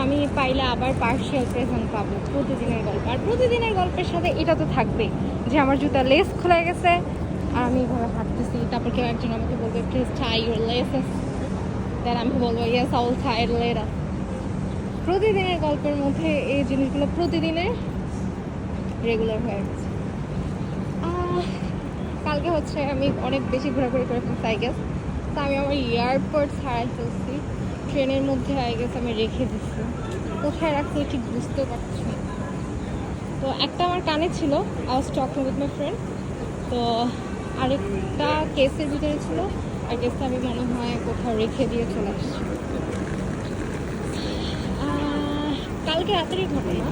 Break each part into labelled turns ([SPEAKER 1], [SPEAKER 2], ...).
[SPEAKER 1] আমি পাইলে আবার পার্শিয়াল প্রেজেন্ট পাবো প্রতিদিনের গল্প। আর প্রতিদিনের গল্পের সাথে এটা তো থাকবেই যে আমার জুতা লেস খুলে গেছে আর আমি এইভাবে হাঁটতেছি, তারপর কেউ একজন আমাকে বলবে please tie your laces, then আমি বলবো yes I will tie it later. প্রতিদিনের গল্পের মধ্যে এই জিনিসগুলো প্রতিদিনের রেগুলার হয়ে গেছে। কালকে হচ্ছে আমি অনেক বেশি ঘোরাঘুরি করে ফেলছি আই গেস। তো আমি আমার এয়ারপোর্টস হারাই ফেলছি ট্রেনের মধ্যে, আই গেস আমি রেখে দিচ্ছি, কোথায় রাখছি ঠিক বুঝতেও পারছি না। তো একটা আমার কানে ছিল, I was talking with my friend, তো আরেকটা কেসের ভিতরে ছিল, আর কেসটা আমি মনে হয় কোথাও রেখে দিয়ে চলে আসছি। কালকে রাতেরই ঘটনা।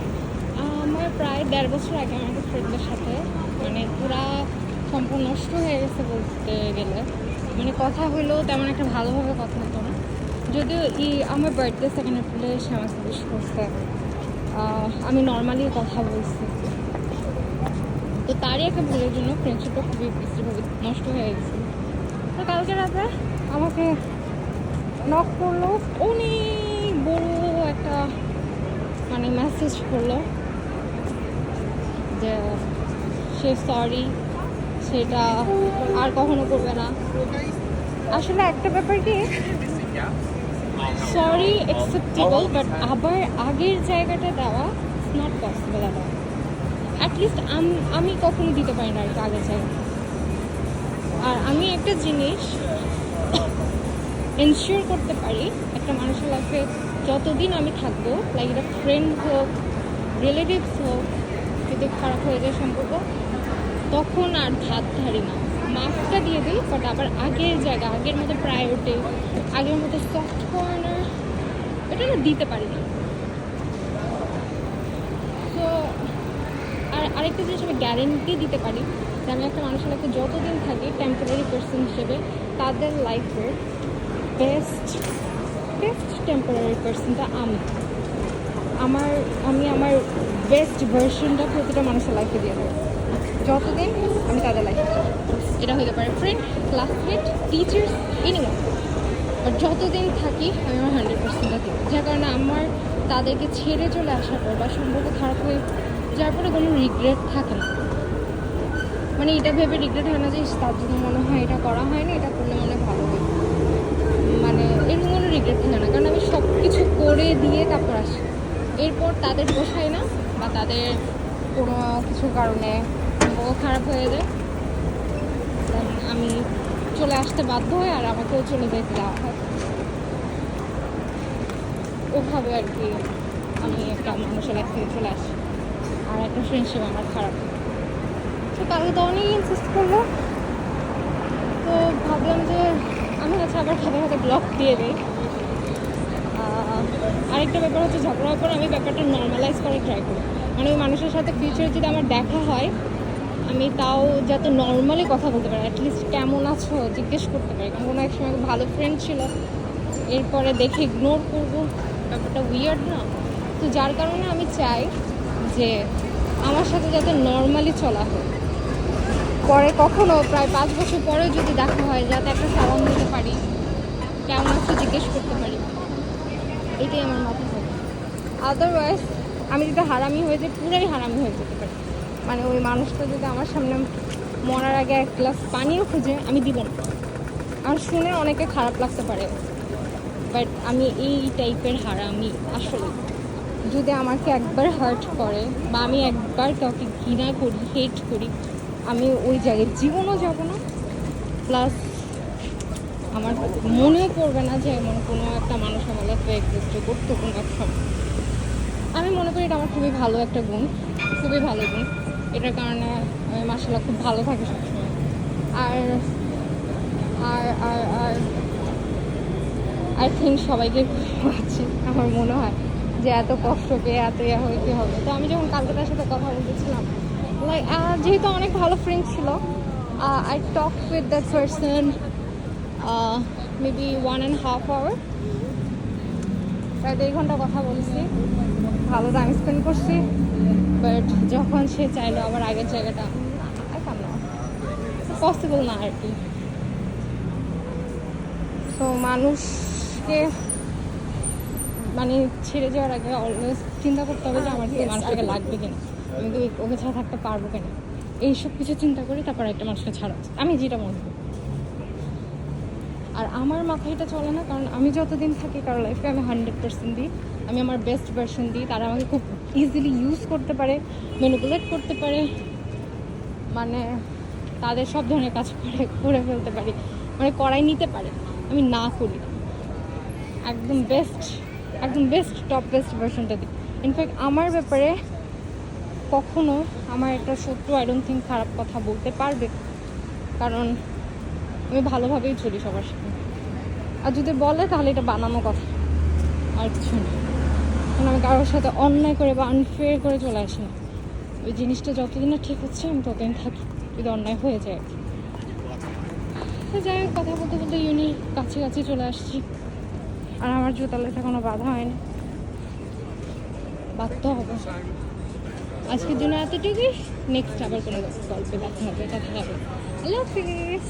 [SPEAKER 1] আমার প্রায় 1.5 বছর আগে আমার একটা ফ্রেন্ডের সাথে মানে পুরা সম্পূর্ণ নষ্ট হয়ে গেছে বলতে গেলে, মানে কথা হইলেও তেমন একটা ভালোভাবে কথা হতো না। যদিও আমার বার্থডে 2 এপ্রিলে সে আমাকে উইশ করছে, আমি নর্মালি কথা বলছি, তো তারই একটা ভুলের জন্য ফ্রেন্ডশিপটা খুবই বিশ্রীভাবে নষ্ট হয়ে গেছে। তো কালকে রাতে আমাকে নক করলো, অনেক বড় একটা মানে মেসেজ করলো যে সে সরি, সেটা আর কখনো করবে না। আসলে একটা ব্যাপার কি, সরি অ্যাকসেপ্টেবল, বাট আবার আগের জায়গাটা দেওয়া it's not possible at all. At least আমি কখনো দিতে পারি না আর কি আগের জায়গাটা। আর আমি একটা জিনিস এনশিওর করতে পারি একটা মানুষের লাইফে যতদিন আমি থাকবো, লাইক এটা ফ্রেন্ড হোক রিলেটিভস হোক, যদি খারাপ হয়ে যায় সম্পর্ক তখন আর ধার ধারি না, মাফটা দিয়ে দিই, বাট আবার আগের জায়গা আগের মতো প্রায়োরিটি আগের মতো সফট কর্নার এটা না দিতে পারি না। তো আর আরেকটা জিনিস আমি গ্যারেন্টি দিতে পারি যে আমি একটা মানুষের লাইফে যতদিন থাকি টেম্পোরারি পার্সন হিসেবে তাদের লাইফের বেস্ট টেম্পোরারি পার্সনটা আমি আমার বেস্ট ভার্সনটা প্রতিটা মানুষের লাইফে দিয়ে দেবো যতদিন আমি তাদের লাইফে। এটা হতে পারে friend, classmate, teachers, anyone, but যতদিন থাকি আমি আমার 100%টা দিই, যার কারণে আমার তাদেরকে ছেড়ে চলে আসার পর বা সম্পর্ক খারাপ হয়ে যার পরে কোনো রিগ্রেট থাকে না। মানে এটা ভেবে রিগ্রেট হয় না যে তার জন্য মনে হয় এটা করা হয়নি, এটা করলে মনে ভালো হয়, মানে এরকম কোনো রিগ্রেট থাকে না, কারণ আমি সব কিছু করে দিয়ে তারপর আসি। এরপর তাদের পোষায় না বা তাদের কোনো কিছু কারণে সম্পর্ক খারাপ হয়ে যায়, আমি চলে আসতে বাধ্য হই আর আমাকেও চলে যেতে দেওয়া হয়। ওভাবে আর কি আমি একটা মানুষের লাইফ থেকে চলে আসি, আর একটা ফ্রেন্ডশিপ আমার খারাপ। তো কালকে তো অনেক ইনসিস্ট করলো, তো ভাবলাম যে আমি হচ্ছে আবার খাতে খাতে ব্লক দিয়ে দিই। আরেকটা ব্যাপার হচ্ছে ঝগড়ার পর আমি ব্যাপারটা নর্মালাইজ করে ট্রাই করি, মানে ওই মানুষের সাথে ফিউচারে যদি আমার দেখা হয় আমি তাও যাতে নর্মালি কথা বলতে পারি, অ্যাটলিস্ট কেমন আছো জিজ্ঞেস করতে পারি, কারণ কোনো এক সময় ভালো ফ্রেন্ড ছিল এরপরে দেখে ইগনোর করবো, ব্যাপারটা উইয়ার্ড না। তো যার কারণে আমি চাই যে আমার সাথে যাতে নর্মালি চলা হয়, পরে কখনো প্রায় 5 বছর পরেও যদি দেখা হয় যাতে একটা সালাম দিতে পারি, কেমন আছো জিজ্ঞেস করতে পারি, এটাই আমার মাথা থাকে। আদারওয়াইজ আমি যদি হারামি হয়ে যাই, পুরাই হারামি হয়ে যেতে পারি, মানে ওই মানুষটা যদি আমার সামনে মরার আগে 1 গ্লাস পানিও খুঁজে আমি দিব না। আর শুনে অনেকে খারাপ লাগতে পারে, বাট আমি এই টাইপের হারামি আসলে। যদি আমাকে একবার হার্ট করে বা আমি একবার কাউকে ঘৃণা করি, হেট করি, আমি ওই জায়গায় জীবনও যাব না, প্লাস আমার মনেও পড়বে না যে এমন কোনো একটা মানুষ আমার লাইফে এক্সিস্ট করতো কোনো এক সময়। আমি মনে করি এটা আমার খুবই ভালো একটা গুণ, খুবই ভালো গুণ। এটার কারণে আমি মাশাআল্লাহ খুব ভালো থাকি সবসময়। আর আর আর আর আই থিঙ্ক সবাইকে আছে আমার মনে হয় যে এত কষ্ট পেয়ে এত ইয়ে হয়ে কী হবে। তো আমি যখন কালকে তার সাথে কথা বলতেছিলাম, লাইক যেহেতু অনেক ভালো ফ্রেন্ড ছিল, I talk with that person maybe 1.5 hour, প্রায় 2 ঘন্টা কথা বলছি, ভালো টাইম স্পেন্ড করছি। বাট যখন সে চাইলো আবার আগের জায়গাটা, আই ক্যান নট, পসিবল না আর কি। সো মানুষকে মানে ছেড়ে যাওয়ার আগে অলওয়েজ চিন্তা করতে হবে যে আমার কি মানুষটাকে লাগবে কিনা, আমি কি ওকে ছাড়া থাকতে পারবো কিনা, এইসব কিছু চিন্তা করে তারপর একটা মানুষকে ছাড়া উচিত, আমি যেটা মনে করি। আর আমার মাথায় এটা চলে না, কারণ আমি যতদিন থাকি কারো লাইফে আমি 100% দিই, আমি আমার বেস্ট ভার্সন দিই। তারা আমাকে খুব ইজিলি ইউজ করতে পারে, ম্যানিপুলেট করতে পারে, মানে তাদের সব ধরনের কাজ করে ফেলতে পারি, মানে করাই নিতে পারে, আমি না করি, একদম বেস্ট টপ বেস্ট ভার্সনটা দিই। ইনফ্যাক্ট আমার ব্যাপারে কখনো আমার একটা শত্রু আই ডোন্ট থিঙ্ক খারাপ কথা বলতে পারবে, কারণ আমি ভালোভাবেই চলি সবার সাথে। আর যদি বলে তাহলে এটা বানানো কথা, আর কিছু না। কারণ আমি কারোর সাথে অন্যায় করে বা আনফেয়ার করে চলে আসি না। ওই জিনিসটা যতদিন না ঠিক হচ্ছে আমি ততদিন থাকি, যদি অন্যায় হয়ে যায়। তো যাই হোক, কথা বলতে বলতে ইউনির কাছাকাছি চলে আসছি, আর আমার জুতালেতে কোনো বাধা হয়নি, বাধ্য হবে। আজকের জন্য এতটুকুই, নেক্সট আবার কোনো গল্পে দেখা হবে, কথা হবে। আল্লাহ হাফিজ।